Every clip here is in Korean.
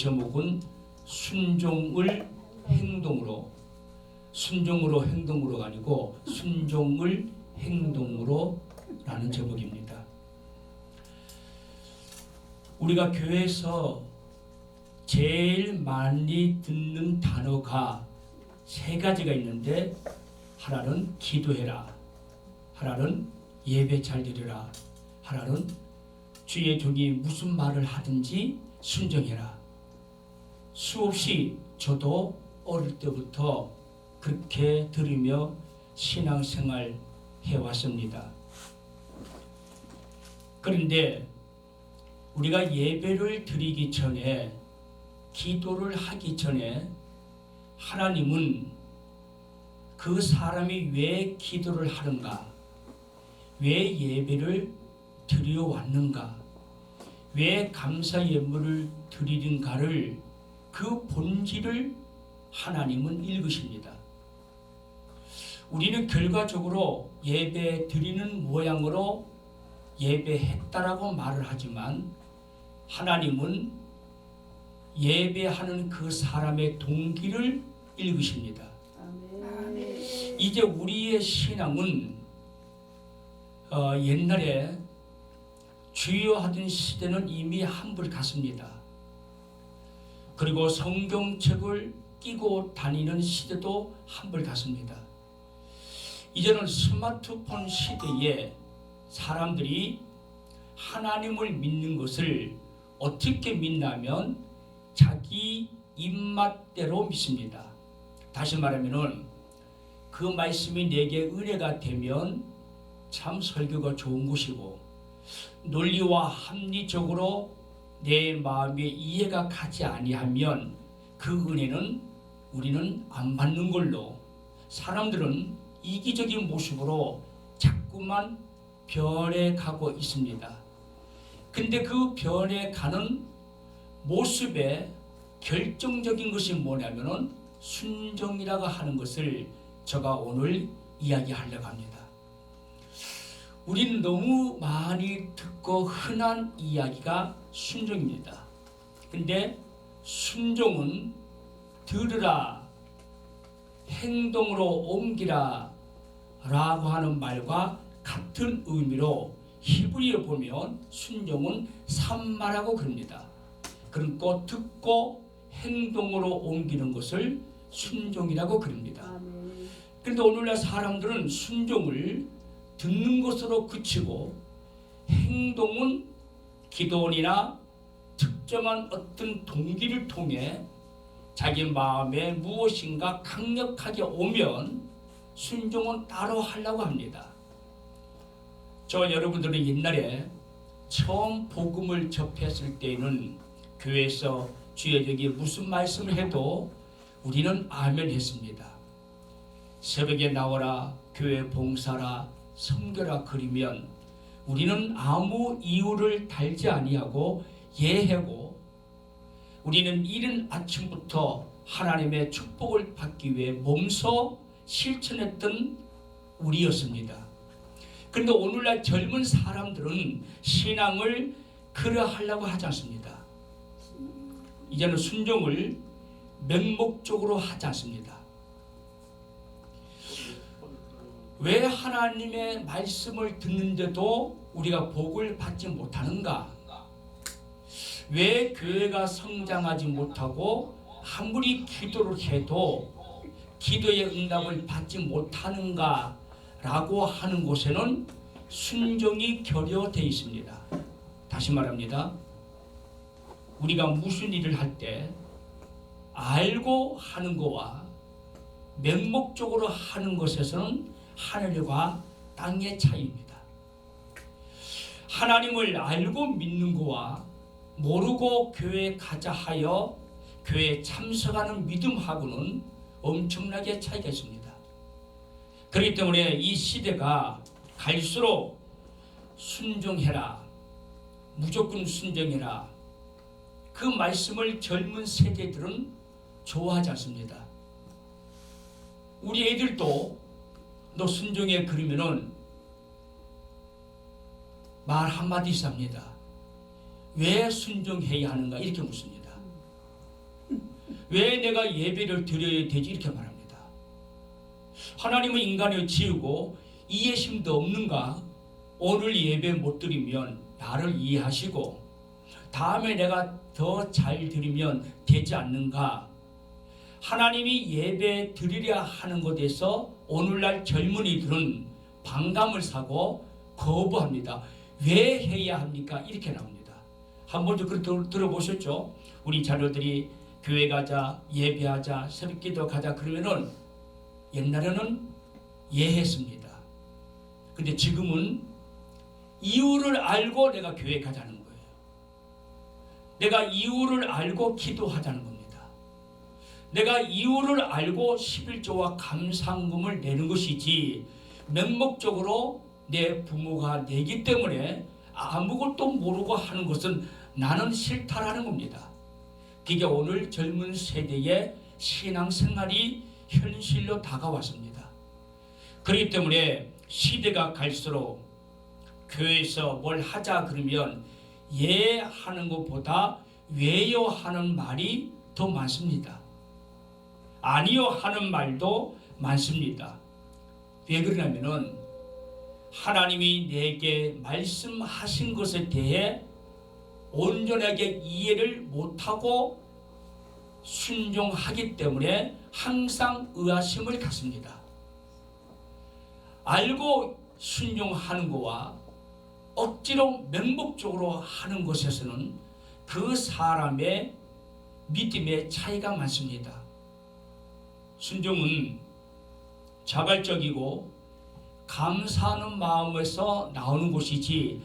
제목은 순종을 행동으로, 순종으로 행동으로가 아니고 순종을 행동으로 라는 제목입니다. 우리가 교회에서 제일 많이 듣는 단어가 세 가지가 있는데, 하나는 기도해라, 하나는 예배 잘 드려라, 하나는 주의 종이 무슨 말을 하든지 순종해라. 수없이 저도 어릴 때부터 그렇게 들으며 신앙생활 해왔습니다. 그런데 우리가 예배를 드리기 전에, 기도를 하기 전에 하나님은 그 사람이 왜 기도를 하는가, 왜 예배를 드려왔는가, 왜 감사 예물을 드리는가를, 그 본질을 하나님은 읽으십니다. 우리는 결과적으로 예배 드리는 모양으로 예배했다라고 말을 하지만, 하나님은 예배하는 그 사람의 동기를 읽으십니다. 아멘. 이제 우리의 신앙은 옛날에 주요하던 시대는 이미 한물 갔습니다. 그리고 성경책을 끼고 다니는 시대도 한물 갔습니다. 이제는 스마트폰 시대에 사람들이 하나님을 믿는 것을 어떻게 믿냐면 자기 입맛대로 믿습니다. 다시 말하면 그 말씀이 내게 은혜가 되면 참 설교가 좋은 것이고, 논리와 합리적으로 내 마음에 이해가 가지 아니하면 그 은혜는 우리는 안 받는 걸로, 사람들은 이기적인 모습으로 자꾸만 변해가고 있습니다. 근데 그 변해가는 모습에 결정적인 것이 뭐냐면은 순종이라고 하는 것을 제가 오늘 이야기하려고 합니다. 우리는 너무 많이 듣고 흔한 이야기가 순종입니다. 근데 순종은 들으라, 행동으로 옮기라 라고 하는 말과 같은 의미로 히브리어 보면 순종은 산마라고 그럽니다. 그러니까 듣고 행동으로 옮기는 것을 순종이라고 그럽니다. 그런데 오늘날 사람들은 순종을 듣는 것으로 그치고, 행동은 기도원이나 특정한 어떤 동기를 통해 자기 마음에 무엇인가 강력하게 오면 순종은 따로 하려고 합니다. 저 여러분들은 옛날에 처음 복음을 접했을 때에는 교회에서 주의 종이 무슨 말씀을 해도 우리는 아멘 했습니다. 새벽에 나오라, 교회 봉사라, 섬겨라 그리면 우리는 아무 이유를 달지 아니하고 예하고, 우리는 이른 아침부터 하나님의 축복을 받기 위해 몸소 실천했던 우리였습니다. 그런데 오늘날 젊은 사람들은 신앙을 그러하려고 하지 않습니다. 이제는 순종을 맹목적으로 하지 않습니다. 왜 하나님의 말씀을 듣는데도 우리가 복을 받지 못하는가? 왜 교회가 성장하지 못하고 아무리 기도를 해도 기도의 응답을 받지 못하는가? 라고 하는 곳에는 순종이 결여되어 있습니다. 다시 말합니다. 우리가 무슨 일을 할 때 알고 하는 것과 맹목적으로 하는 것에서는 하늘과 땅의 차이입니다. 하나님을 알고 믿는 것과 모르고 교회에 가자 하여 교회에 참석하는 믿음하고는 엄청나게 차이가 있습니다. 그렇기 때문에 이 시대가 갈수록 순종해라, 무조건 순종해라, 그 말씀을 젊은 세대들은 좋아하지 않습니다. 우리 애들도 너 순종해 그러면은 말 한마디 합니다. 왜 순종해야 하는가 이렇게 묻습니다. 왜 내가 예배를 드려야 되지? 이렇게 말합니다. 하나님은 인간을 지으고 이해심도 없는가? 오늘 예배 못 드리면 나를 이해하시고 다음에 내가 더 잘 드리면 되지 않는가? 하나님이 예배 드리려 하는 것에서 오늘날 젊은이들은 반감을 사고 거부합니다. 왜 해야 합니까? 이렇게 나옵니다. 한번 좀 들어보셨죠? 우리 자녀들이 교회 가자, 예배하자, 새벽기도 가자 그러면은 옛날에는 예했습니다. 근데 지금은 이유를 알고 내가 교회 가자는 거예요. 내가 이유를 알고 기도하자는 겁니다. 내가 이유를 알고 11조와 감상금을 내는 것이지 맹목적으로 내 부모가 내기 때문에 아무것도 모르고 하는 것은 나는 싫다라는 겁니다. 그게 오늘 젊은 세대의 신앙생활이 현실로 다가왔습니다. 그렇기 때문에 시대가 갈수록 교회에서 뭘 하자 그러면 예 하는 것보다 왜요 하는 말이 더 많습니다. 아니요 하는 말도 많습니다. 왜 그러냐면은 하나님이 내게 말씀하신 것에 대해 온전하게 이해를 못하고 순종하기 때문에 항상 의아심을 갖습니다. 알고 순종하는 것과 억지로 맹목적으로 하는 것에서는 그 사람의 믿음의 차이가 많습니다. 순종은 자발적이고 감사하는 마음에서 나오는 것이지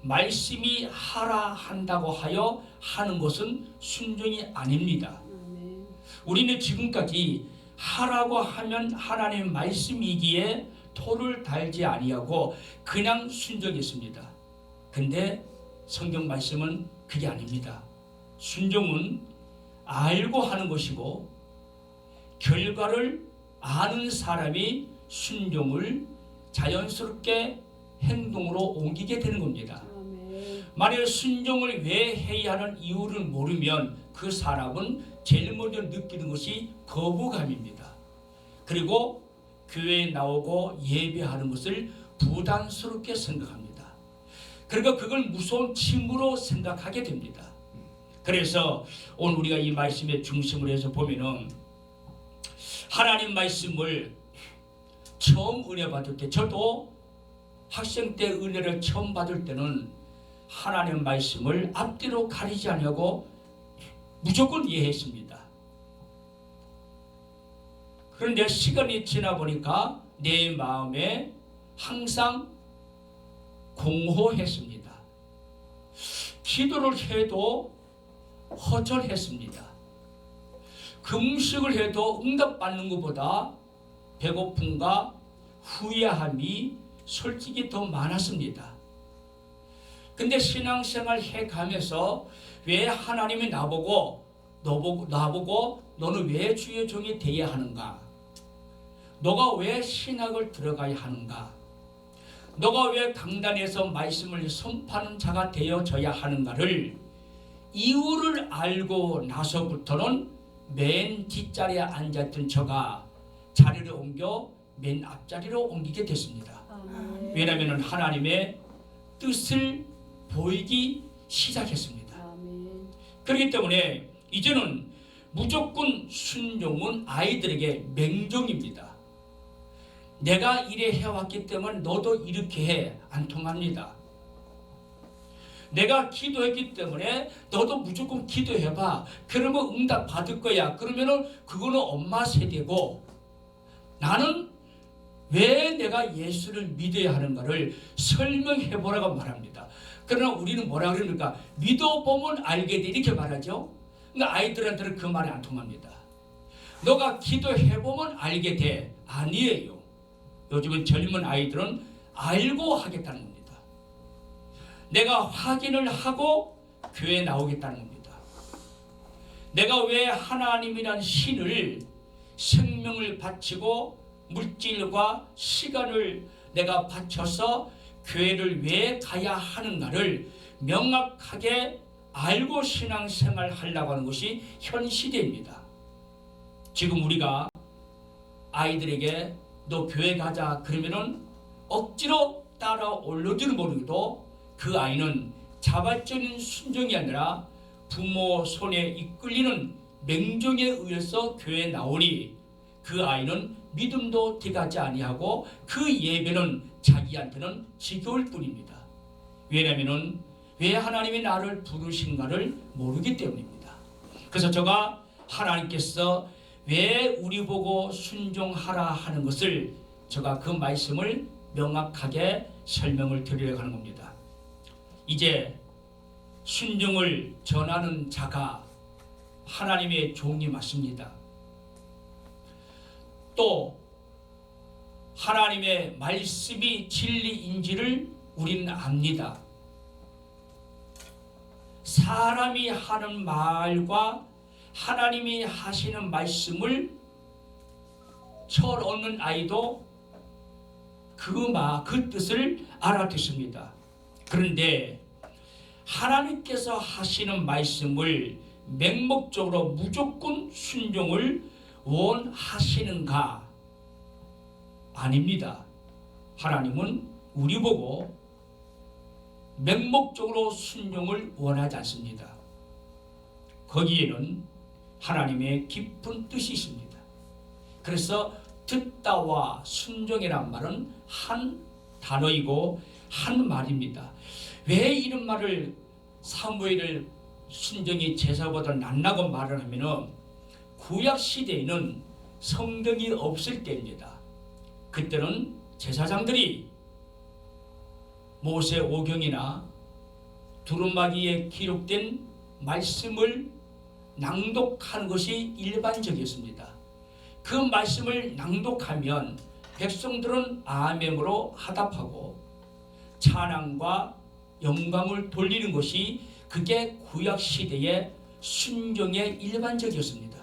말씀이 하라 한다고 하여 하는 것은 순종이 아닙니다. 우리는 지금까지 하라고 하면 하나님의 말씀이기에 토를 달지 아니하고 그냥 순종했습니다. 근데 성경 말씀은 그게 아닙니다. 순종은 알고 하는 것이고 결과를 아는 사람이 순종을 자연스럽게 행동으로 옮기게 되는 겁니다. 만약 순종을 왜 해야 하는 이유를 모르면 그 사람은 제일 먼저 느끼는 것이 거부감입니다. 그리고 교회에 나오고 예배하는 것을 부담스럽게 생각합니다. 그러니까 그걸 무서운 짐으로 생각하게 됩니다. 그래서 오늘 우리가 이 말씀의 중심을 해서 보면은 하나님 말씀을 처음 은혜 받을 때, 저도 학생 때 은혜를 처음 받을 때는 하나님 말씀을 앞뒤로 가리지 않냐고 무조건 이해했습니다. 그런데 시간이 지나 보니까 내 마음에 항상 공허했습니다. 기도를 해도 허전했습니다. 금식을 해도 응답받는 것보다 배고픔과 후회함이 솔직히 더 많았습니다. 근데 신앙생활 해가면서 왜 하나님이 나보고 너는 왜 주의 종이 되어야 하는가? 너가 왜 신학을 들어가야 하는가? 너가 왜 강단에서 말씀을 선포하는 자가 되어져야 하는가를 이유를 알고 나서부터는 맨 뒷자리에 앉았던 저가 자리를 옮겨 맨 앞자리로 옮기게 됐습니다. 왜냐하면 하나님의 뜻을 보이기 시작했습니다. 그렇기 때문에 이제는 무조건 순종은 아이들에게 맹종입니다. 내가 이래 해왔기 때문에 너도 이렇게 해. 안 통합니다. 내가 기도했기 때문에 너도 무조건 기도해봐. 그러면 응답 받을 거야. 그러면은 그거는 엄마 세대고, 나는 왜 내가 예수를 믿어야 하는가를 설명해 보라고 말합니다. 그러나 우리는 뭐라 그럽니까? 믿어보면 알게 돼. 이렇게 말하죠. 그러니까 아이들한테는 그 말이 안 통합니다. 너가 기도해보면 알게 돼. 아니에요. 요즘은 젊은 아이들은 알고 하겠다는 겁니다. 내가 확인을 하고 교회에 나오겠다는 겁니다. 내가 왜 하나님이란 신을 생명을 바치고 물질과 시간을 내가 바쳐서 교회를 왜 가야 하는가를 명확하게 알고 신앙생활 하려고 하는 것이 현 시대입니다. 지금 우리가 아이들에게 너 교회 가자 그러면은 억지로 따라올는지는 모르고도 그 아이는 자발적인 순종이 아니라 부모 손에 이끌리는 맹종에 의해서 교회에 나오니 그 아이는 믿음도 들어가지 아니하고 그 예배는 자기한테는 지겨울 뿐입니다. 왜냐하면 왜 하나님이 나를 부르신가를 모르기 때문입니다. 그래서 제가 하나님께서 왜 우리 보고 순종하라 하는 것을 제가 그 말씀을 명확하게 설명을 드리려고 하는 겁니다. 이제 순종을 전하는 자가 하나님의 종이 맞습니다. 또 하나님의 말씀이 진리인지를 우리는 압니다. 사람이 하는 말과 하나님이 하시는 말씀을 철 얻는 아이도 그 뜻을 알아듣습니다. 그런데 하나님께서 하시는 말씀을 맹목적으로 무조건 순종을 원하시는가? 아닙니다. 하나님은 우리 보고 맹목적으로 순종을 원하지 않습니다. 거기에는 하나님의 깊은 뜻이 있습니다. 그래서 듣다와 순종이란 말은 한 단어이고 한 말입니다. 왜 이런 말을 사무엘을 순종이 제사보다 낫다고 말을 하면은 구약 시대에는 성경이 없을 때입니다. 그때는 제사장들이 모세 오경이나 두루마기에 기록된 말씀을 낭독하는 것이 일반적이었습니다. 그 말씀을 낭독하면 백성들은 아멘으로 화답하고 찬양과 영광을 돌리는 것이 그게 구약 시대의 순종의 일반적이었습니다.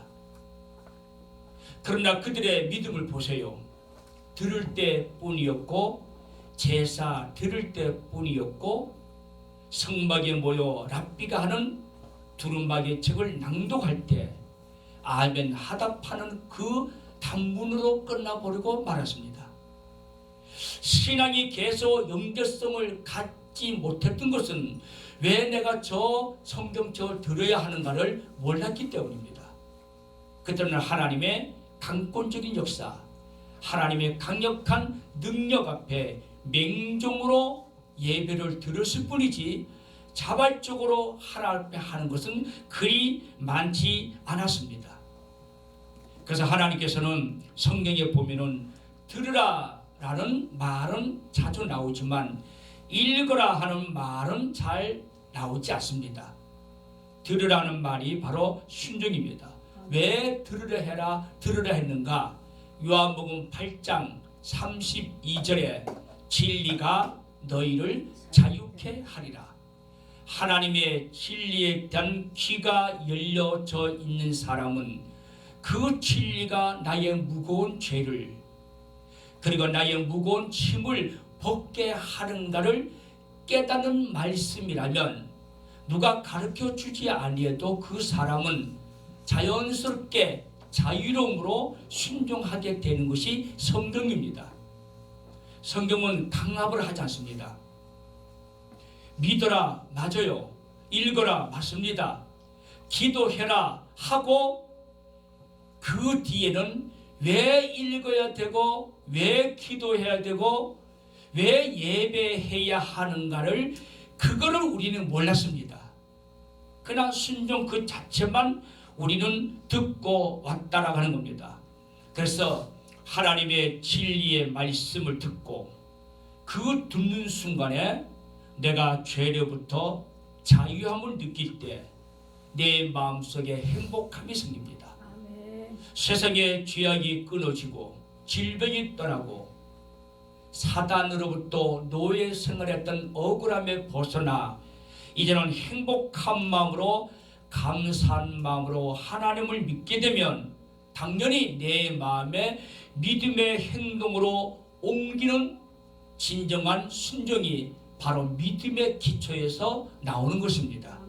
그러나 그들의 믿음을 보세요. 들을 때뿐이었고 제사 들을 때뿐이었고 성막에 모여 랍비가 하는 두루마기 책을 낭독할 때 아멘 하답하는 그 단문으로 끝나버리고 말았습니다. 신앙이 계속 연결성을 갖지 못했던 것은 왜 내가 저 성경책을 들어야 하는가를 몰랐기 때문입니다. 그때는 하나님의 강권적인 역사, 하나님의 강력한 능력 앞에 맹종으로 예배를 드렸을 뿐이지 자발적으로 하나님 앞에 하는 것은 그리 많지 않았습니다. 그래서 하나님께서는 성경에 보면은 들으라 라는 말은 자주 나오지만 읽으라 하는 말은 잘 나오지 않습니다. 들으라는 말이 바로 순종입니다. 왜 들으라 했는가? 요한복음 8장 32절에 진리가 너희를 자유케 하리라. 하나님의 진리에 대한 귀가 열려져 있는 사람은 그 진리가 나의 무거운 죄를 그리고 나의 무거운 짐을 벗게 하는가를 깨닫는 말씀이라면 누가 가르쳐 주지 아니해도 그 사람은 자연스럽게 자유로움으로 순종하게 되는 것이 성경입니다. 성경은 강압을 하지 않습니다. 믿어라 맞아요. 읽어라 맞습니다. 기도해라 하고 그 뒤에는 왜 읽어야 되고 왜 기도해야 되고 왜 예배해야 하는가를 그거를 우리는 몰랐습니다. 그냥 순종 그 자체만 우리는 듣고 왔다라고 하는 겁니다. 그래서 하나님의 진리의 말씀을 듣고 그 듣는 순간에 내가 죄로부터 자유함을 느낄 때 내 마음속에 행복함이 생깁니다. 아멘. 세상의 죄악이 끊어지고 질병이 떠나고 사단으로부터 노예 생활했던 억울함에 벗어나 이제는 행복한 마음으로 감사한 마음으로 하나님을 믿게 되면 당연히 내 마음에 믿음의 행동으로 옮기는 진정한 순종이 바로 믿음의 기초에서 나오는 것입니다.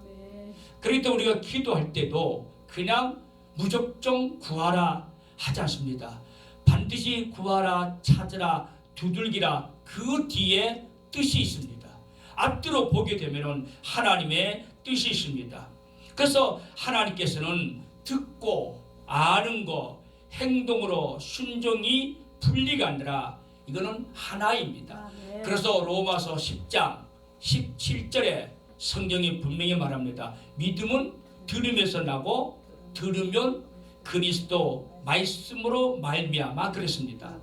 그러니까 우리가 기도할 때도 그냥 무작정 구하라 하지 않습니다. 반드시 구하라, 찾으라, 두들기라, 그 뒤에 뜻이 있습니다. 앞뒤로 보게 되면 하나님의 뜻이 있습니다. 그래서 하나님께서는 듣고 아는 거, 행동으로 순종이 분리가 아니라 이거는 하나입니다. 그래서 로마서 10장 17절에 성경이 분명히 말합니다. 믿음은 들으면서 나고 들으면 그리스도 말씀으로 말미암아 그랬습니다.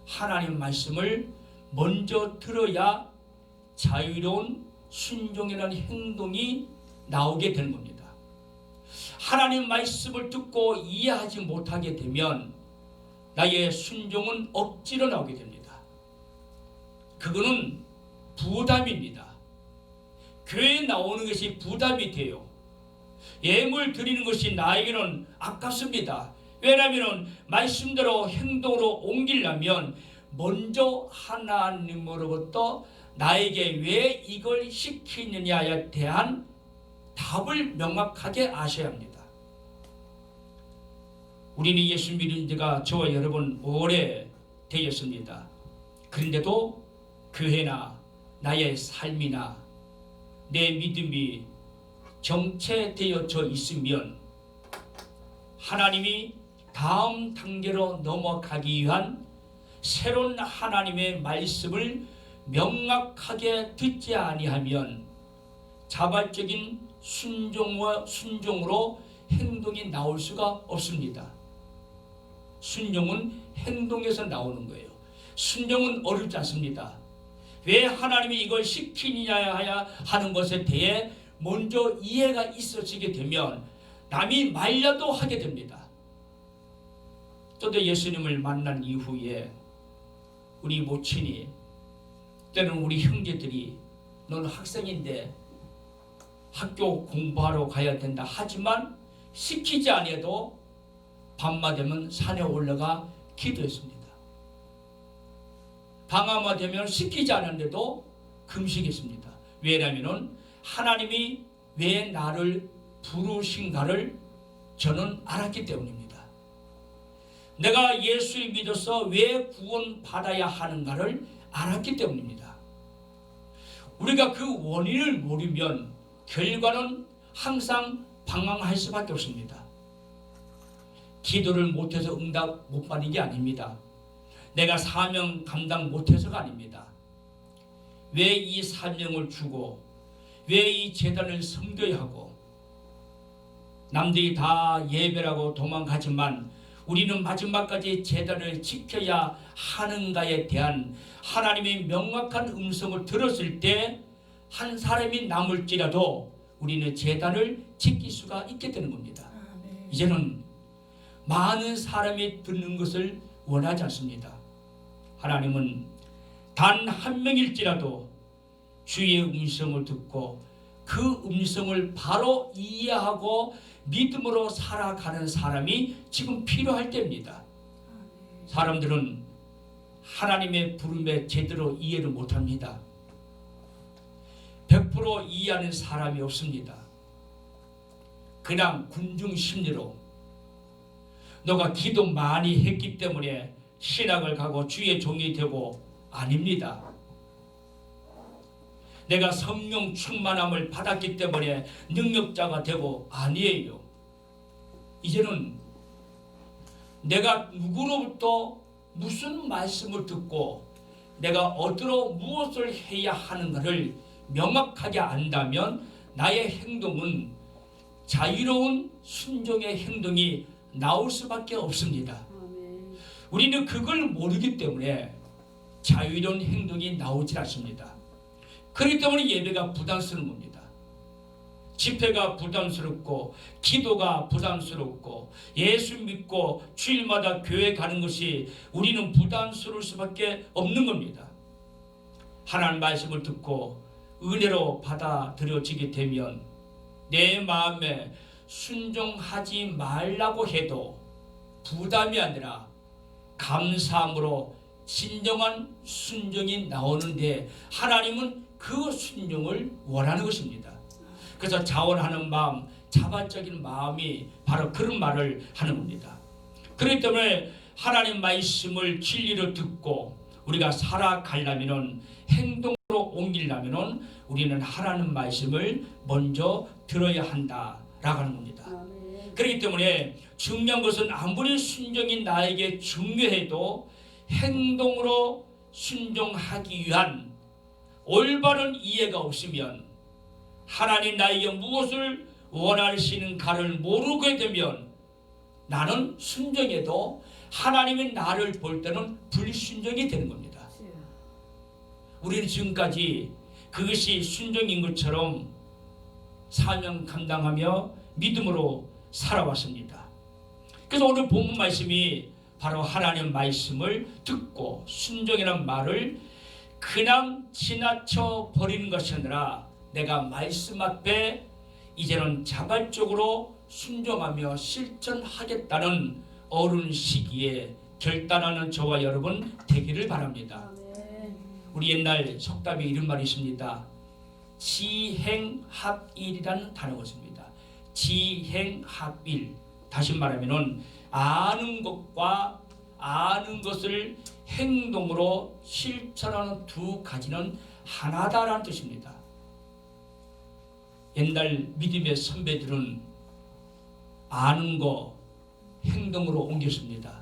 하나님 말씀을 먼저 들어야 자유로운 순종이라는 행동이 나오게 되는 겁니다. 하나님 말씀을 듣고 이해하지 못하게 되면 나의 순종은 억지로 나오게 됩니다. 그거는 부담입니다. 교회에 나오는 것이 부담이 돼요. 예물 드리는 것이 나에게는 아깝습니다. 왜냐하면 말씀대로 행동으로 옮기려면 먼저 하나님으로부터 나에게 왜 이걸 시키느냐에 대한 답을 명확하게 아셔야 합니다. 우리는 예수 믿은 지가 저와 여러분 오래 되었습니다. 그런데도 교회나 나의 삶이나 내 믿음이 정체되어져 있으면 하나님이 다음 단계로 넘어가기 위한 새로운 하나님의 말씀을 명확하게 듣지 아니하면 자발적인 순종으로 행동이 나올 수가 없습니다. 순종은 행동에서 나오는 거예요. 순종은 어렵지 않습니다. 왜 하나님이 이걸 시키느냐 하는 것에 대해 먼저 이해가 있어지게 되면 남이 말려도 하게 됩니다. 저도 예수님을 만난 이후에 우리 모친이 때는 우리 형제들이 너는 학생인데 학교 공부하러 가야 된다 하지만 시키지 않아도 밤마 되면 산에 올라가 기도했습니다. 방학만 되면 시키지 않았는데도 금식했습니다. 왜냐하면 하나님이 왜 나를 부르신가를 저는 알았기 때문입니다. 내가 예수를 믿어서 왜 구원받아야 하는가를 알았기 때문입니다. 우리가 그 원인을 모르면 결과는 항상 방황할 수밖에 없습니다. 기도를 못해서 응답 못 받는 게 아닙니다. 내가 사명 감당 못해서가 아닙니다. 왜 이 사명을 주고 왜 이 제단을 섬겨야 하고 남들이 다 예배라고 도망가지만 우리는 마지막까지 제단을 지켜야 하는가에 대한 하나님의 명확한 음성을 들었을 때 한 사람이 남을지라도 우리는 제단을 지킬 수가 있게 되는 겁니다. 이제는 많은 사람이 듣는 것을 원하지 않습니다. 하나님은 단 한 명일지라도 주의 음성을 듣고 그 음성을 바로 이해하고 믿음으로 살아가는 사람이 지금 필요할 때입니다. 사람들은 하나님의 부름에 제대로 이해를 못합니다. 100% 이해하는 사람이 없습니다. 그냥 군중 심리로 너가 기도 많이 했기 때문에 신학을 가고 주의 종이 되고 아닙니다. 내가 성령 충만함을 받았기 때문에 능력자가 되고 아니에요. 이제는 내가 누구로부터 무슨 말씀을 듣고 내가 어디로 무엇을 해야 하는가를 명확하게 안다면 나의 행동은 자유로운 순종의 행동이 나올 수밖에 없습니다. 우리는 그걸 모르기 때문에 자유로운 행동이 나오지 않습니다. 그렇기 때문에 예배가 부담스러운 겁니다. 집회가 부담스럽고 기도가 부담스럽고 예수 믿고 주일마다 교회 가는 것이 우리는 부담스러울 수밖에 없는 겁니다. 하나님 말씀을 듣고 은혜로 받아들여지게 되면 내 마음에 순종하지 말라고 해도 부담이 아니라 감사함으로 진정한 순종이 나오는데 하나님은 그 순종을 원하는 것입니다. 그래서 자원하는 마음, 자발적인 마음이 바로 그런 말을 하는 겁니다. 그렇기 때문에 하나님 말씀을 진리로 듣고 우리가 살아가려면, 행동으로 옮기려면 우리는 하나님 말씀을 먼저 들어야 한다라고 하는 겁니다. 그렇기 때문에 중요한 것은 아무리 순종이 나에게 중요해도 행동으로 순종하기 위한 올바른 이해가 없으면, 하나님 나에게 무엇을 원하시는가를 모르게 되면 나는 순종해도 하나님이 나를 볼 때는 불순종이 되는 겁니다. 우리는 지금까지 그것이 순종인 것처럼 사명 감당하며 믿음으로 살아왔습니다. 그래서 오늘 본문 말씀이 바로 하나님 말씀을 듣고 순종이라는 말을 그냥 지나쳐 버리는 것이 아니라 내가 말씀 앞에 이제는 자발적으로 순종하며 실천하겠다는 어른 시기에 결단하는 저와 여러분 되기를 바랍니다. 우리 옛날 속담에 이런 말이 있습니다. 지행합일이라는 단어가 있습니다. 지행합일. 다시 말하면 아는 것과 아는 것을 행동으로 실천하는 두 가지는 하나다라는 뜻입니다. 옛날 믿음의 선배들은 아는 거 행동으로 옮겼습니다.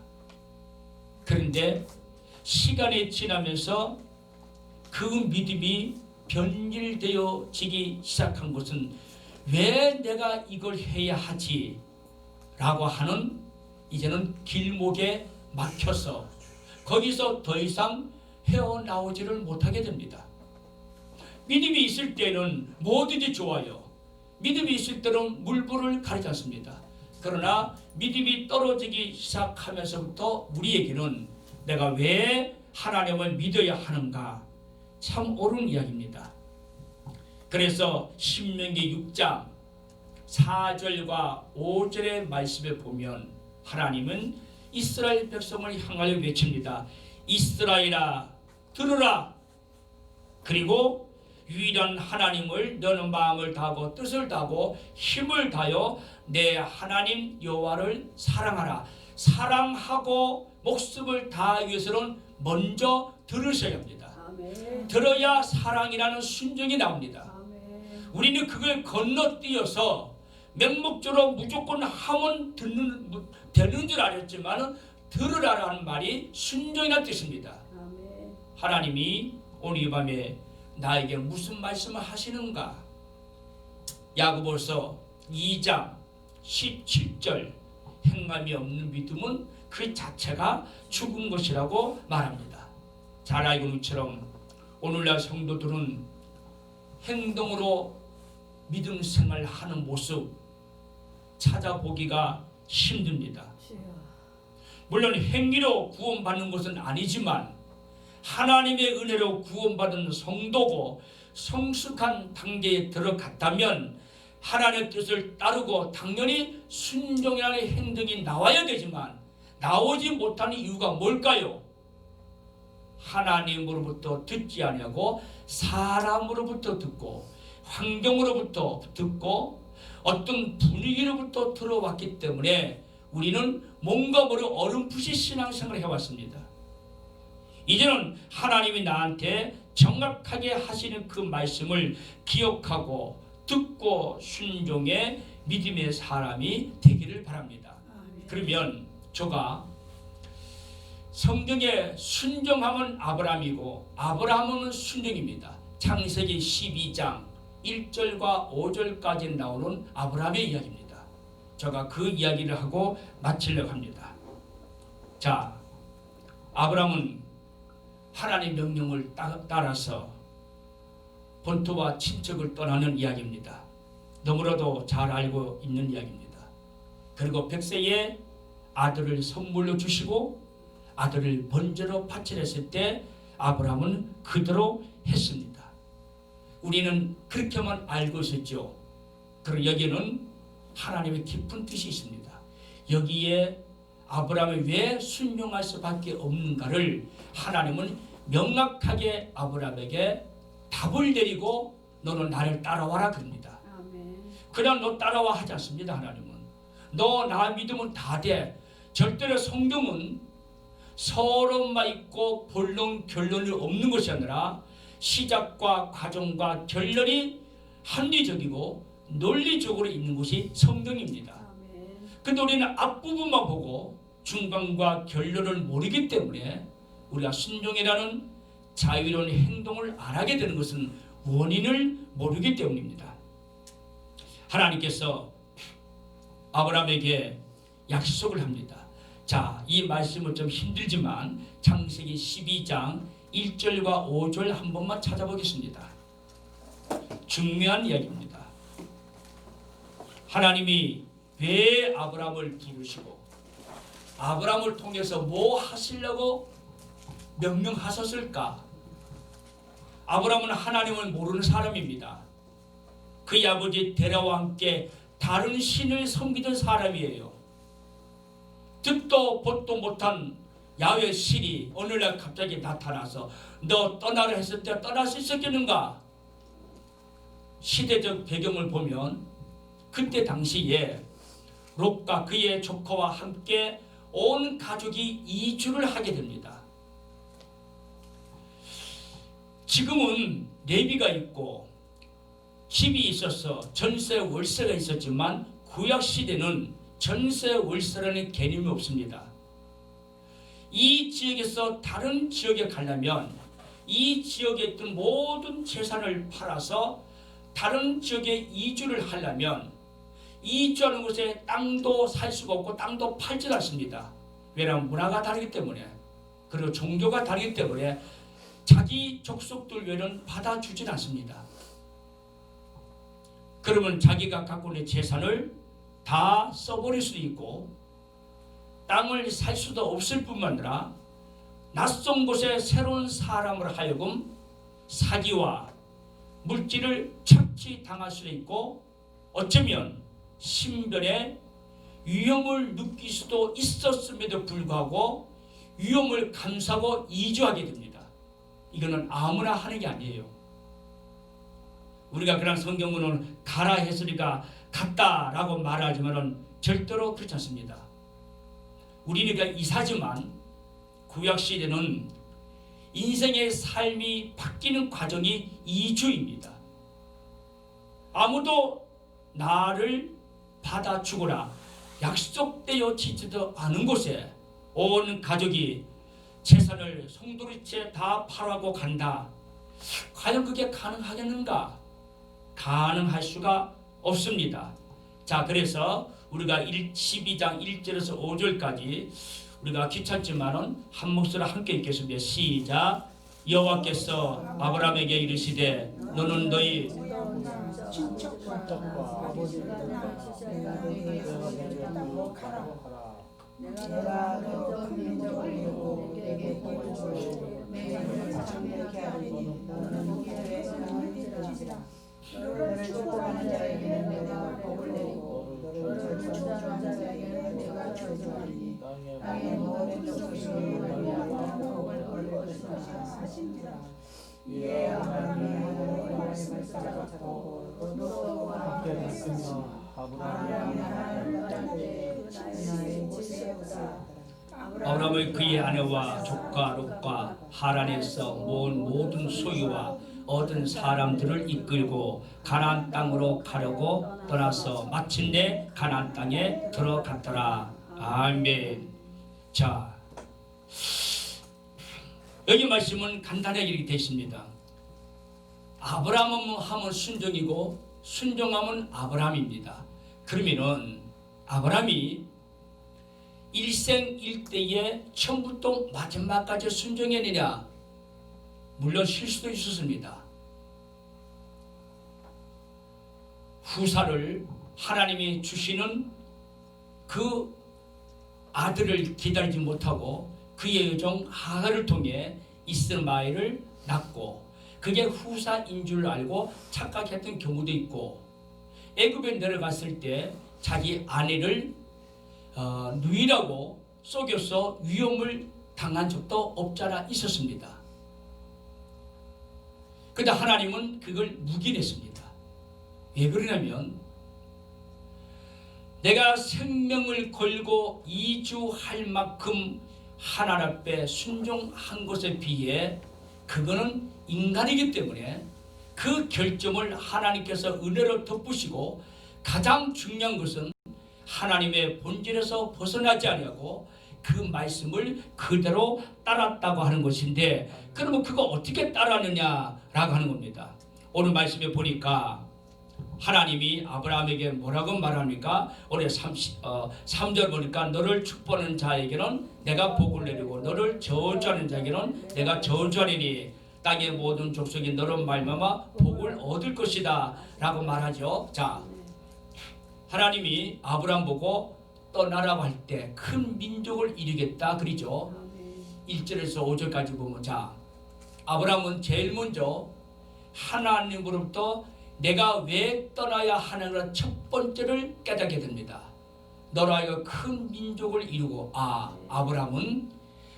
그런데 시간이 지나면서 그 믿음이 변질되어지기 시작한 것은 왜 내가 이걸 해야 하지? 라고 하는 이제는 길목에 막혀서 거기서 더 이상 헤어나오지를 못하게 됩니다. 믿음이 있을 때는 뭐든지 좋아요. 믿음이 있을 때는 물불을 가리지 않습니다. 그러나 믿음이 떨어지기 시작하면서부터 우리에게는 내가 왜 하나님을 믿어야 하는가, 참 옳은 이야기입니다. 그래서 신명기 6장 4절과 5절의 말씀에 보면 하나님은 이스라엘 백성을 향하여 외칩니다. 이스라엘아 들으라. 그리고 유일한 하나님을 너는 마음을 다하고 뜻을 다하고 힘을 다하여 내 하나님 여호와를 사랑하라. 사랑하고 목숨을 다하기 위해서는 먼저 들으셔야 합니다. 아멘. 들어야 사랑이라는 순종이 나옵니다. 아멘. 우리는 그걸 건너뛰어서 맹목적으로 무조건 하면 되는 줄 알았지만 들으라라는 말이 순종이라는 뜻입니다. 아멘. 하나님이 오늘 이 밤에 나에게 무슨 말씀을 하시는가? 야고보서 2장 17절 행함이 없는 믿음은 그 자체가 죽은 것이라고 말합니다. 잘 알고 있는 것처럼 오늘날 성도들은 행동으로 믿음 생활하는 모습 찾아보기가 힘듭니다. 물론 행위로 구원받는 것은 아니지만 하나님의 은혜로 구원받은 성도고 성숙한 단계에 들어갔다면 하나님의 뜻을 따르고 당연히 순종이라는 행동이 나와야 되지만 나오지 못하는 이유가 뭘까요? 하나님으로부터 듣지 아니하고 사람으로부터 듣고 환경으로부터 듣고 어떤 분위기로부터 들어왔기 때문에 우리는 뭔가 모르게 어렴풋이 신앙생활을 해왔습니다. 이제는 하나님이 나한테 정확하게 하시는 그 말씀을 기억하고 듣고 순종의 믿음의 사람이 되기를 바랍니다. 그러면 저가 성경에 순종하면 아브라함이고 아브라함은 순종입니다. 창세기 12장 1절과 5절까지 나오는 아브라함의 이야기입니다. 제가 그 이야기를 하고 마치려고 합니다. 자, 아브라함은 하나님의 명령을 따라서 본토와 친척을 떠나는 이야기입니다. 너무나도 잘 알고 있는 이야기입니다. 그리고 백세에 아들을 선물로 주시고 아들을 번제로 바치랬을 때 아브라함은 그대로 했습니다. 우리는 그렇게만 알고 있었죠. 그리고 여기에는 하나님의 깊은 뜻이 있습니다. 여기에 아브라함이 왜 순종할 수밖에 없는가를 하나님은 명확하게 아브라함에게 답을 내리고 너는 나를 따라와라 그럽니다. 그냥 너 따라와 하지 않습니다. 하나님은 너 나 믿으면 다 돼. 절대로 성경은 서론만 있고 본론 결론이 없는 것이 아니라 시작과 과정과 결론이 합리적이고 논리적으로 있는 것이 성경입니다. 근데 우리는 앞부분만 보고 중간과 결론을 모르기 때문에 우리가 순종이라는 자유로운 행동을 안 하게 되는 것은 원인을 모르기 때문입니다. 하나님께서 아브라함에게 약속을 합니다. 자, 이 말씀은 좀 힘들지만 창세기 12장 1절과 5절 한 번만 찾아보겠습니다. 중요한 이야기입니다. 하나님이 왜 아브라함을 부르시고 아브라함을 통해서 뭐 하시려고 명령하셨을까? 아브라함은 하나님을 모르는 사람입니다. 그의 아버지 데라와 함께 다른 신을 섬기던 사람이에요. 듣도 보도 못한 야훼 신이 어느 날 갑자기 나타나서 너 떠나라 했을 때 떠날 수 있었겠는가? 시대적 배경을 보면 그때 당시에 롯과 그의 조카와 함께 온 가족이 이주를 하게 됩니다. 지금은 레위가 있고 집이 있어서 전세 월세가 있었지만 구약 시대는 전세 월세라는 개념이 없습니다. 이 지역에서 다른 지역에 가려면 이 지역에 있던 모든 재산을 팔아서 다른 지역에 이주를 하려면 이주하는 곳에 땅도 살 수가 없고 땅도 팔지 않습니다. 왜냐하면 문화가 다르기 때문에, 그리고 종교가 다르기 때문에 자기 족속들 외에는 받아주진 않습니다. 그러면 자기가 갖고 있는 재산을 다 써버릴 수도 있고 땅을 살 수도 없을 뿐만 아니라 낯선 곳에 새로운 사람을 하여금 사기와 물질을 착취당할 수도 있고 어쩌면 신변에 위험을 느낄 수도 있었음에도 불구하고 위험을 감수하고 이주하게 됩니다. 이거는 아무나 하는 게 아니에요. 우리가 그냥 성경문은 가라 했으니까 갔다라고 말하지만은 절대로 그렇지 않습니다. 우리는 그냥 이사지만 구약 시대는 인생의 삶이 바뀌는 과정이 이주입니다. 아무도 나를 받아주거나 약속되어 지지도 않은 곳에 온 가족이 재산을 송두리째 다 팔아고 간다. 과연 그게 가능하겠는가? 가능할 수가 없습니다. 자, 그래서 우리가 12장 1절에서 5절까지 우리가 귀찮지만은 한 목소리로 함께 읽겠습니다. 시작. 여호와께서 아브라함에게 이르시되 너는 너희 친척과 아버지가 내가 너 민족을 이루고 내게 복을 주고 내 이름을 장대케 하리니 너는 무기에 강한 것이라. 너를 축복하는 자에게는 내가 복을 내리고 너를 저주하는 자에게는 내가 저주하리니 땅의 모든 족속이 말미암아 복을 얻을 것이라 하시니라. 이에 아브라함이 하나님의 말씀을 따라잡고 롯과 함께 갔으며 아브라함이 하나님을 따를 때 나의 집에 오사 아브라함의 그의 아내와 조카 롯과 하란에서 모은 모든 소유와 얻은 사람들을 이끌고 가나안 땅으로 가려고 떠나서 마침내 가나안 땅에 들어갔더라. 아멘. 자, 여기 말씀은 간단하게 이렇게 되어 있습니다. 아브라함은 하면 순종이고 순종하면 아브라함입니다. 그러면은 아브라함이 일생일대에 처음부터 마지막까지 순종했느냐? 물론 실수도 있었습니다. 후사를 하나님이 주시는 그 아들을 기다리지 못하고 그의 여종 하갈을 통해 이스마엘을 낳고 그게 후사인 줄 알고 착각했던 경우도 있고 애굽에 내려갔을 때 자기 아내를 누이라고 속여서 위험을 당한 적도 없잖아 있었습니다. 그런데 하나님은 그걸 묵인했습니다. 왜 그러냐면 내가 생명을 걸고 이주할 만큼 하나님 앞에 순종한 것에 비해 그거는 인간이기 때문에 그 결점을 하나님께서 은혜로 덮으시고, 가장 중요한 것은 하나님의 본질에서 벗어나지 아니하고 그 말씀을 그대로 따랐다고 하는 것인데, 그러면 그거 어떻게 따랐느냐라고 하는 겁니다. 오늘 말씀에 보니까 하나님이 아브라함에게 뭐라고 말합니까? 오늘 3절 보니까 너를 축복하는 자에게는 내가 복을 내리고 너를 저주하는 자에게는 내가 저주하리니 땅의 모든 족속이 너로 말미암아 복을 얻을 것이다 라고 말하죠. 자, 하나님이 아브라함 보고 떠나라고 할 때 큰 민족을 이루겠다 그러죠. 1절에서 5절까지 보면, 자, 아브라함은 제일 먼저 하나님으로부터 내가 왜 떠나야 하는가 첫 번째를 깨닫게 됩니다. 너로 하여금 큰 민족을 이루고, 아브라함은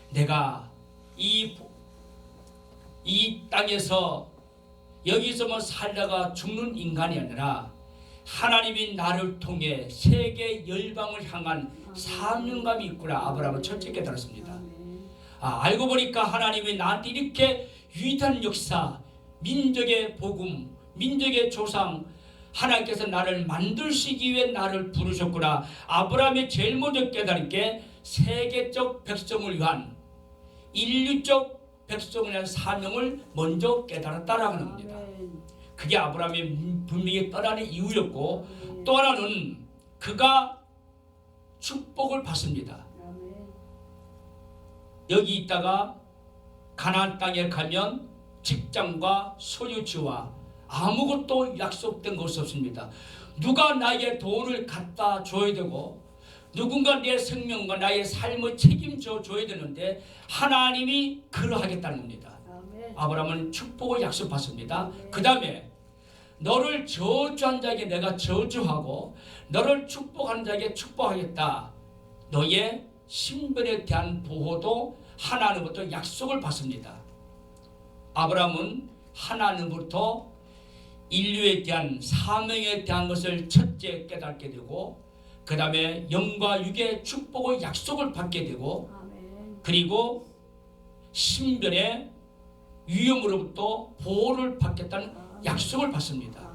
내가 이 땅에서 여기서만 살다가 죽는 인간이 아니라 하나님이 나를 통해 세계 열방을 향한 사명감이 있구나, 아브라함은 첫째 깨달았습니다. 알고 보니까 하나님이 나한테 이렇게 위대한 역사, 민족의 복음, 민족의 조상, 하나님께서 나를 만드시기 위해 나를 부르셨구나. 아브라함이 제일 먼저 깨달은 게 세계적 백성을 위한, 인류적 백성을 위한 사명을 먼저 깨달았다라는 겁니다. 그게 아브라함이 분명히 떠나는 이유였고, 또 하나는 그가 축복을 받습니다. 여기 있다가 가나안 땅에 가면 직장과 소유지와 아무것도 약속된 것이 없습니다. 누가 나에게 돈을 갖다 줘야 되고 누군가 내 생명과 나의 삶을 책임져 줘야 되는데 하나님이 그러하겠다는 겁니다. 아브라함은 축복을 약속받습니다. 그 다음에 너를 저주한 자에게 내가 저주하고 너를 축복하는 자에게 축복하겠다. 너의 신변에 대한 보호도 하나님부터 약속을 받습니다. 아브라함은 하나님부터 인류에 대한 사명에 대한 것을 첫째 깨닫게 되고, 그 다음에 영과 육의 축복의 약속을 받게 되고, 그리고 신변의 위험으로부터 보호를 받겠다는 약속을 받습니다.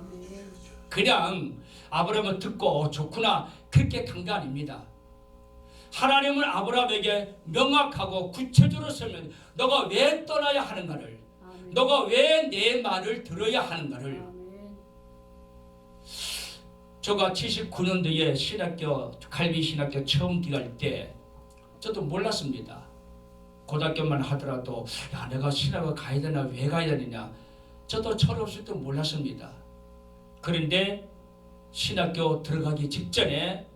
그냥 아브라함은 듣고 좋구나 그렇게 간 게 아닙니다. 하나님은 아브라함에게 명확하고 구체적으로 설명, 너가 왜 떠나야 하는가를, 너가 왜 내 말을 들어야 하는가를. 제가 79년도에 신학교, 갈비 신학교 처음 들어갈 때 저도 몰랐습니다. 고등학교만 하더라도 내가 신학을 가야 되나 왜 가야 되느냐 저도 철없을 때 몰랐습니다. 그런데 신학교 들어가기 직전에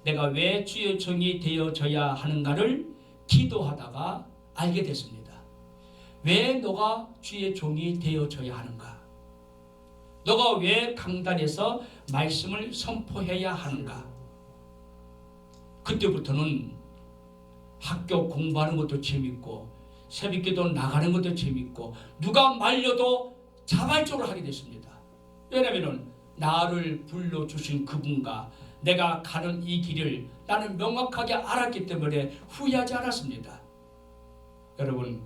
내가 왜 주의 종이 되어져야 하는가를 기도하다가 알게 됐습니다. 왜 너가 주의 종이 되어져야 하는가? 너가 왜 강단에서 말씀을 선포해야 하는가? 그때부터는 학교 공부하는 것도 재밌고 새벽기도 나가는 것도 재밌고 누가 말려도 자발적으로 하게 됐습니다. 왜냐하면 나를 불러주신 그분과 내가 가는 이 길을 나는 명확하게 알았기 때문에 후회하지 않았습니다. 여러분,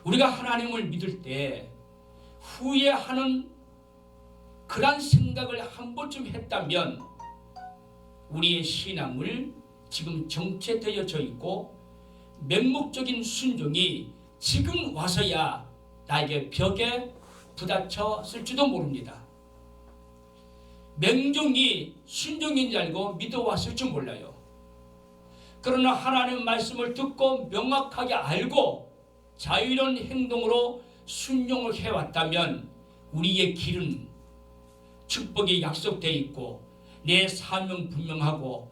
우리가 하나님을 믿을 때 후회하는 그런 생각을 한 번쯤 했다면 우리의 신앙을 지금 정체되어져 있고 맹목적인 순종이 지금 와서야 나에게 벽에 부딪혔을지도 모릅니다. 맹종이 순종인 알고 믿어왔을 줄 몰라요. 그러나 하나님의 말씀을 듣고 명확하게 알고 자유로운 행동으로 순종을 해왔다면 우리의 길은 축복이 약속되어 있고 내 사명 분명하고,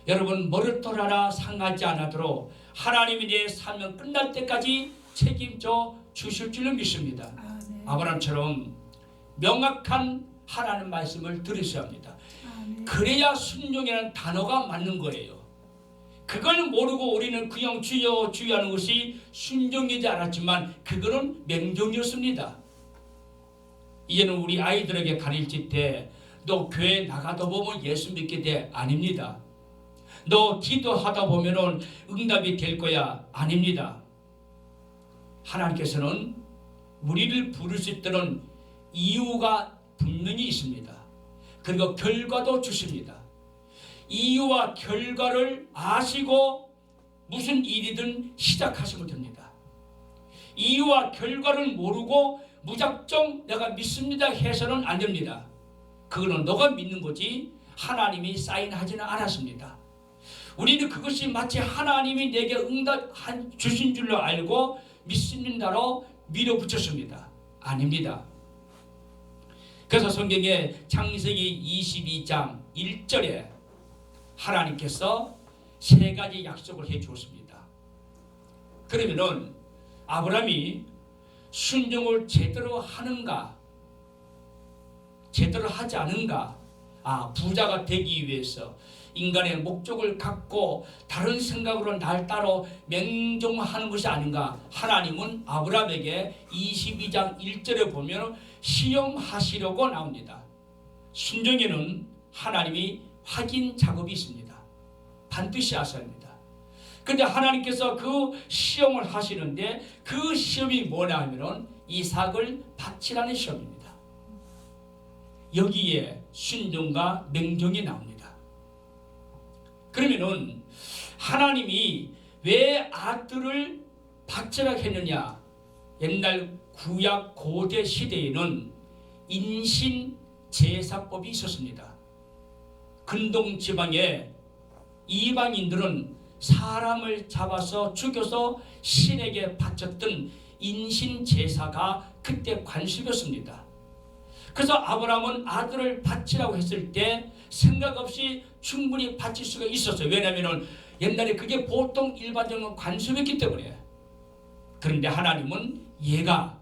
여러분 뭐를 떠나라 상하지 않아도록 하나님이 내 사명 끝날 때까지 책임져 주실 줄로 믿습니다. 아브라함처럼 명확한 하나님 말씀을 들으셔야 합니다. 그래야 순종이라는 단어가 맞는 거예요. 그걸 모르고 우리는 그냥 주여 주여 하는 것이 순종이지 않았지만 그거는 맹종이었습니다. 이제는 우리 아이들에게 가르칠 때 너 교회 나가다 보면 예수 믿게 돼? 아닙니다. 너 기도하다 보면은 응답이 될 거야? 아닙니다. 하나님께서는 우리를 부를 수 있도록 이유가 분명히 있습니다. 그리고 결과도 주십니다. 이유와 결과를 아시고 무슨 일이든 시작하시면 됩니다. 이유와 결과를 모르고 무작정 내가 믿습니다 해서는 안 됩니다. 그거는 너가 믿는 거지 하나님이 사인하지는 않았습니다. 우리는 그것이 마치 하나님이 내게 응답 주신 줄로 알고 믿습니다로 밀어붙였습니다. 아닙니다. 그래서 성경에 창세기 22장 1절에 하나님께서 세 가지 약속을 해 주었습니다. 그러면은 아브라함이 순종을 제대로 하는가, 제대로 하지 않은가? 부자가 되기 위해서 인간의 목적을 갖고 다른 생각으로 날 따라 맹종하는 것이 아닌가? 하나님은 아브라함에게 22장 1절에 보면 시험하시려고 나옵니다. 순종에는 하나님이 확인 작업이 있습니다. 반드시 하셔야 합니다. 그런데 하나님께서 그 시험을 하시는데 그 시험이 뭐냐 하면은 이삭을 바치라는 시험입니다. 여기에 순종과 맹종이 나옵니다. 그러면은 하나님이 왜 아들을 바치라 했느냐? 옛날 구약 고대 시대에는 인신 제사법이 있었습니다. 근동 지방에 이방인들은 사람을 잡아서 죽여서 신에게 바쳤던 인신 제사가 그때 관습이었습니다. 그래서 아브라함은 아들을 바치라고 했을 때 생각 없이 충분히 바칠 수가 있었어요. 왜냐하면 옛날에 그게 보통 일반적인 관습이었기 때문에. 그런데 하나님은 얘가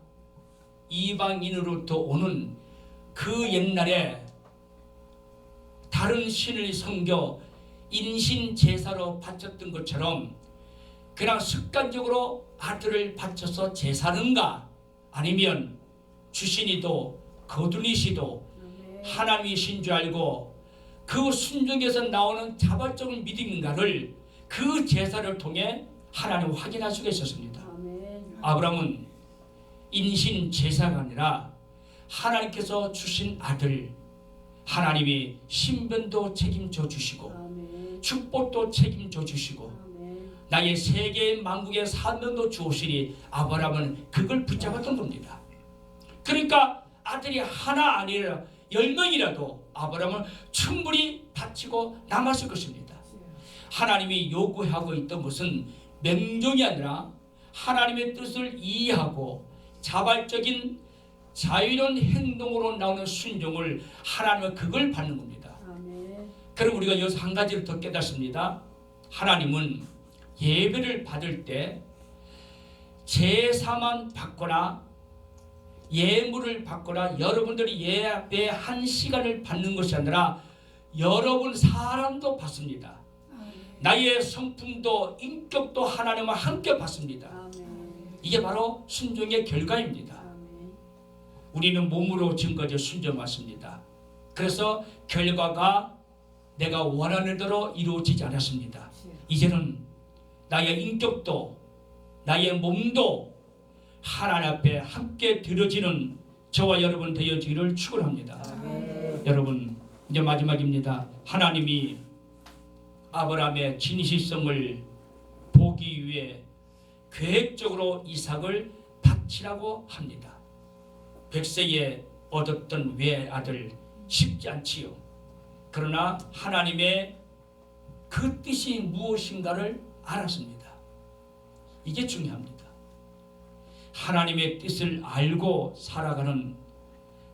이방인으로부터 오는 그 옛날에 다른 신을 섬겨 인신 제사로 바쳤던 것처럼 그냥 습관적으로 아들을 바쳐서 제사는가? 아니면 주신이도 거두니시도 하나님이신 줄 알고 그 순종에서 나오는 자발적인 믿음인가를 그 제사를 통해 하나님 확인할 수가 있었습니다. 아브라함은 인신 제사가 아니라 하나님께서 주신 아들, 하나님이 신변도 책임져 주시고 축복도 책임져 주시고 나의 세계 만국의 사명도 주시니 아브라함은 그걸 붙잡았던 겁니다. 그러니까 아들이 하나 아니라 10명이라도 아브라함은 충분히 바치고 남았을 것입니다. 하나님이 요구하고 있던 것은 맹종이 아니라 하나님의 뜻을 이해하고 자발적인 자유로운 행동으로 나오는 순종을 하나님은 그걸 받는 겁니다. 그럼 우리가 여기서 한 가지를 더 깨닫습니다. 하나님은 예배를 받을 때 제사만 받거나 예물을 받거나 여러분들이 예배 한 시간을 받는 것이 아니라 여러분 사람도 받습니다. 나의 성품도 인격도 하나님과 함께 받습니다. 이게 바로 순종의 결과입니다. 우리는 몸으로 지금까지 순종했습니다. 그래서 결과가 내가 원하는 대로 이루어지지 않았습니다. 이제는 나의 인격도 나의 몸도 하나님 앞에 함께 드려지는 저와 여러분 되어지기를 축원합니다. 여러분 이제 마지막입니다. 하나님이 아브라함의 진실성을 보기 위해 계획적으로 이삭을 바치라고 합니다. 100세에 얻었던 외아들 쉽지 않지요. 그러나 하나님의 그 뜻이 무엇인가를 알았습니다. 이게 중요합니다. 하나님의 뜻을 알고 살아가는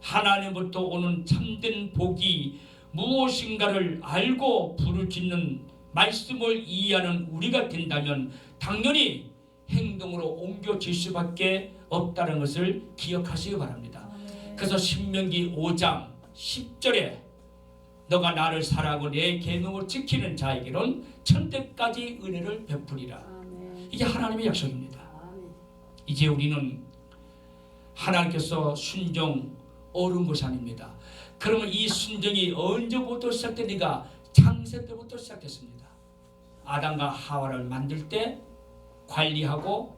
하나님부터 오는 참된 복이 무엇인가를 알고 부르짖는 말씀을 이해하는 우리가 된다면 당연히 행동으로 옮겨질 수밖에 없다는 것을 기억하시기 바랍니다. 그래서 신명기 5장 10절에 너가 나를 사랑하고 내 계명을 지키는 자에게는 천대까지 은혜를 베푸리라. 이게 하나님의 약속입니다. 이제 우리는 하나님께서 순종 옳은 것이 아닙니다. 그러면 이 순종이 언제부터 시작되니까 창세 때부터 시작됐습니다. 아담과 하와를 만들 때 관리하고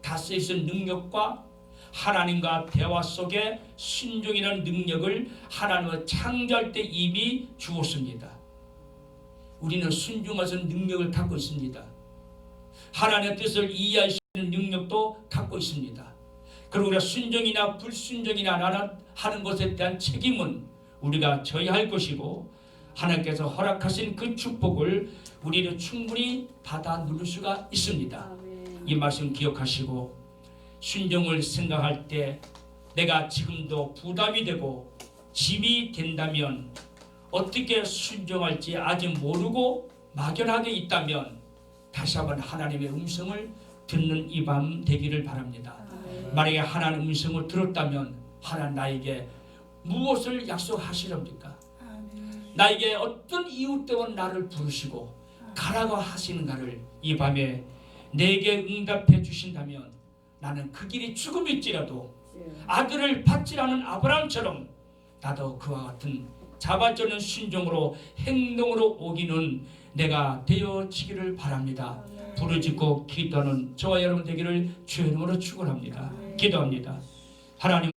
다스릴 수 있는 능력과 하나님과 대화 속에 순종이라는 능력을 하나님은 창조할 때 이미 주었습니다. 우리는 순종해서 능력을 갖고 있습니다. 하나님의 뜻을 이해할 수 있는 능력도 갖고 있습니다. 그리고 우리가 순종이나 불순종이나 하는 것에 대한 책임은 우리가 져야 할 것이고, 하나님께서 허락하신 그 축복을 우리는 충분히 받아 누릴 수가 있습니다. 이 말씀 기억하시고, 순종을 생각할 때 내가 지금도 부담이 되고 짐이 된다면, 어떻게 순종할지 아직 모르고 막연하게 있다면 다시 한번 하나님의 음성을 듣는 이 밤 되기를 바랍니다. 만약에 하나님 음성을 들었다면 하나님 나에게 무엇을 약속하시렵니까? 나에게 어떤 이유 때문에 나를 부르시고 가라고 하시는가를 이 밤에 내게 응답해 주신다면, 나는 그 길이 죽음일지라도 아들을 받지 않은 아브라함처럼 나도 그와 같은 자발적인 순종으로 행동으로 오기는 내가 되어지기를 바랍니다. 부르짖고 기도하는 저와 여러분 되기를 주의 이름으로 축원합니다. 기도합니다. 하나님,